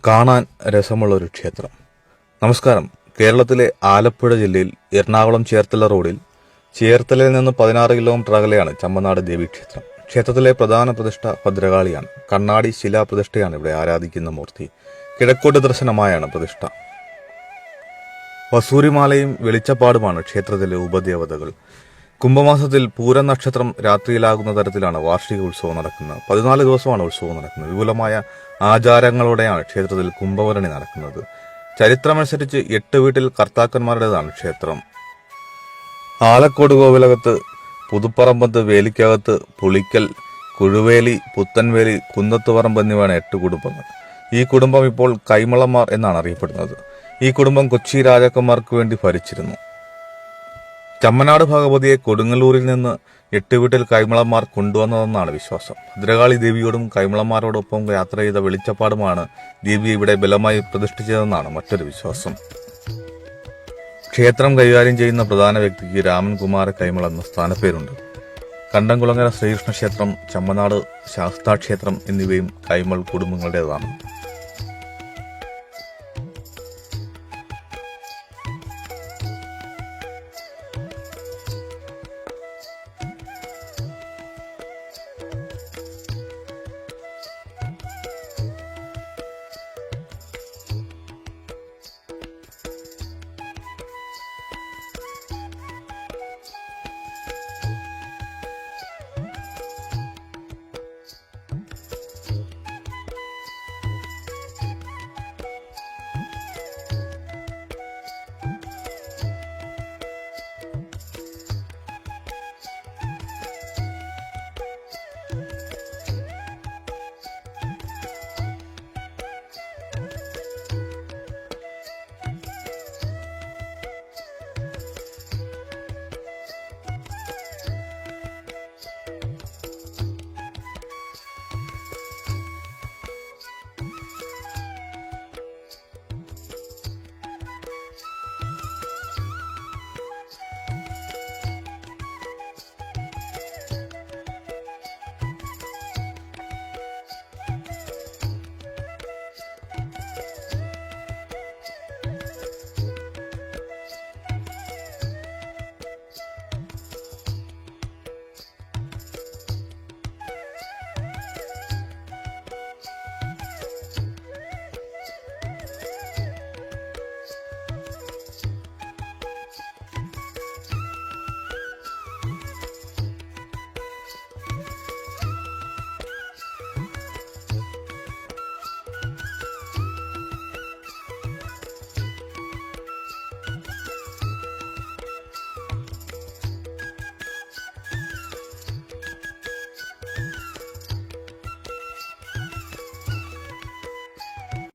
കാണാൻ രസമുള്ളൊരു ക്ഷേത്രം. നമസ്കാരം. കേരളത്തിലെ ആലപ്പുഴ ജില്ലയിൽ എറണാകുളം ചേർത്തല റോഡിൽ ചേർത്തലയിൽ നിന്ന് 16 കിലോമീറ്റർ അകലെയാണ് ചമ്മനാട് ദേവീക്ഷേത്രം. ക്ഷേത്രത്തിലെ പ്രധാന പ്രതിഷ്ഠ ഭദ്രകാളിയാണ്. കണ്ണാടി ശിലാപ്രതിഷ്ഠയാണ് ഇവിടെ ആരാധിക്കുന്ന മൂർത്തി. കിഴക്കോട്ട് ദർശനമായാണ് പ്രതിഷ്ഠ. വസൂരിമാലയും വെളിച്ചപ്പാടുമാണ് ക്ഷേത്രത്തിലെ ഉപദേവതകൾ. കുംഭമാസത്തിൽ പൂരം നക്ഷത്രം രാത്രിയിലാകുന്ന തരത്തിലാണ് വാർഷിക ഉത്സവം നടക്കുന്നത്. 14 ദിവസമാണ് ഉത്സവം നടക്കുന്നത്. വിപുലമായ ആചാരങ്ങളോടെയാണ് ക്ഷേത്രത്തിൽ കുംഭഭരണി നടക്കുന്നത്. ചരിത്രമനുസരിച്ച് 8 വീട്ടിൽ കർത്താക്കന്മാരുടേതാണ് ക്ഷേത്രം. ആലക്കോട് കോവിലകത്ത്, പുതുപ്പറമ്പത്ത്, വേലിക്കകത്ത്, പുളിക്കൽ, കുഴുവേലി, പുത്തൻവേലി, കുന്നത്തുപറമ്പ് എന്നിവയാണ് 8 കുടുംബങ്ങൾ. ഈ കുടുംബം ഇപ്പോൾ കൈമളന്മാർ എന്നാണ് അറിയപ്പെടുന്നത്. ഈ കുടുംബം കൊച്ചി രാജാക്കന്മാർക്ക് വേണ്ടി ഭരിച്ചിരുന്നു. ചമ്മനാട് ഭഗവതിയെ കൊടുങ്ങല്ലൂരിൽ നിന്ന് 8 വീട്ടിൽ കൈമളന്മാർ കൊണ്ടുവന്നതെന്നാണ് വിശ്വാസം. ഭദ്രകാളി ദേവിയോടും കൈമളന്മാരോടൊപ്പം യാത്ര ചെയ്ത വെളിച്ചപ്പാടുമാണ് ദേവിയെ ഇവിടെ ബലമായി പ്രതിഷ്ഠിച്ചതെന്നാണ് മറ്റൊരു വിശ്വാസം. ക്ഷേത്രം കൈകാര്യം ചെയ്യുന്ന പ്രധാന വ്യക്തിക്ക് രാമൻകുമാര കൈമൾ എന്ന സ്ഥാനപ്പേരുണ്ട്. കണ്ടംകുളങ്ങര ശ്രീകൃഷ്ണ ക്ഷേത്രം, ചമ്മനാട് ശാസ്താക്ഷേത്രം എന്നിവയും കൈമൾ കുടുംബങ്ങളുടേതാണ്.